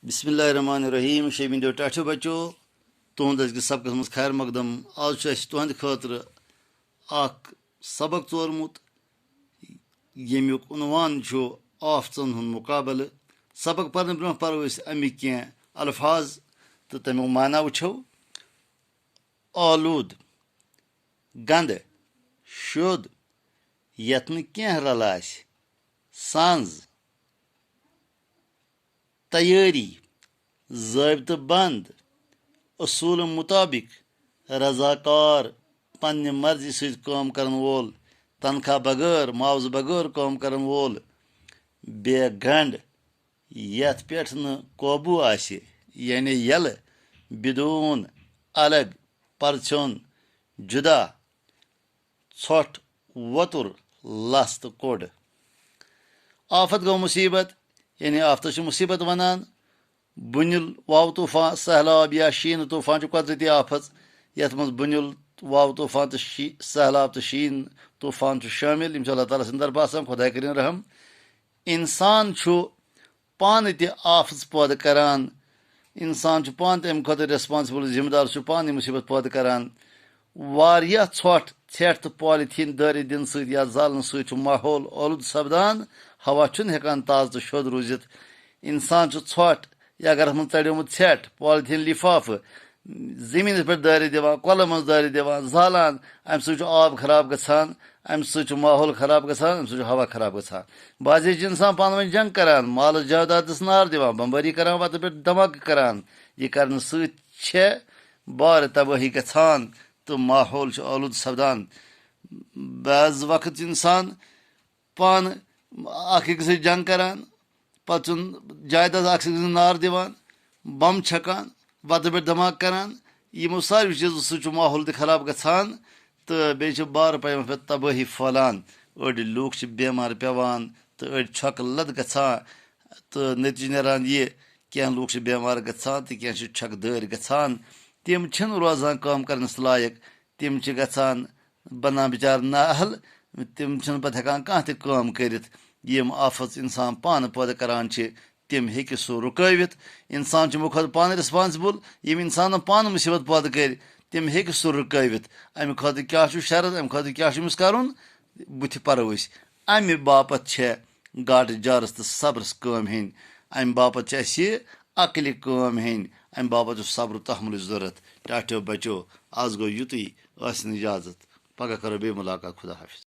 बिस्मिल्लाहिर्रहमानिर्रहीम शेमिंदो टाठो बचो तुहद सबक मज खैर मकदम आज तुहद खतर सबक चोरमुत यमुक उनवान आफचन हुंद मुकाबल सबक पर ब्रोह परो अमिक कह अल्फाज तो तमुक माना वुछो आलूद गंद शोद यत कह रल सांज तैयारी ज़ाब्त बंद असूल मुताबिक रजाकार पन्ने मर्जी सत काम करन वोल तनख्वाह बगैर मुआवज बगैर काम करन वोल बेगंड यथ पे न काबू आसे यानी यल बिदून अलग परचोन जुदा ोठ वतुर लस तो कोड आफत गो मुसीबत यानी आफत मुसीबत वनान बुनिल वाव तूफान सहलाब या शीन तूफान कुदरती आफत यथ मज बुनिल वाव तूफान तो सहलाब तो शीन तूफान शामिल अल्लाह ताला सद दरबार खुदा कर रहम इंसान पान त आफत पैदा करान इंसान पान अम खुद रेस्पॉन्सिबल जिम्मेदार पान मुसीबत पैदा करान वारिया ोठ थेट तो पॉलिथीन दारि दिन सत या जालन सत माहौल आलूद सपदान हवा हेकान ताज तो शोद रूजित इंसान ोठ या अगर मज तड़ोमुत थेट पॉलिथीन लिफाफ जमीन पे दारि दिवान कल मज दारि दिवान जालान अम सत आब खराब गसान अम सत माहौल खराब गसान अम सत हवा खराब गसान बाज इंसान पान वन जंग करान माल जायदादस नार दिवान बमबारी करान वत पे धमाके करान यह कर सत बार तबाही गसान तो माहौल आलूद सपदान बाज वक्त इंसान पान अस जंग करान पे जायदाद अस नार दिवान बम छकान वत पे धमाक करान यमो सारी चीज़ों सत माहौल खराब गसान तो बे बार पे तबाही फैलान अड़ लूक बेमार पेवान तो अड़ छक लद गसान तो नतीज नान यह कह लूक बेमार गसान तो कह छक दर गसान तम रोजान काम करनस लायक तम गसान बना बिचार नाअहल तम पे हेकान कह काम कर यम आफत इंसान पान पैदा करान तम हे सह रुकवित इंसान मो खुद पान रिस्पॉन्सिबल यम इंसान पान मुसीबत पैदा कर तम हे सह रुकवित अमि खुद क्या शरत अमि खुद क्या कर बुथ परो अमि बापत गाट जारस तो सब्रस काम हेन अमि बापत अकल काम हेन अमि बापत सब्र तहमुल जरूरत टाठो बचो आज गो युत इजाजत पगह करो बे मुलाकात खुदा हाफिज।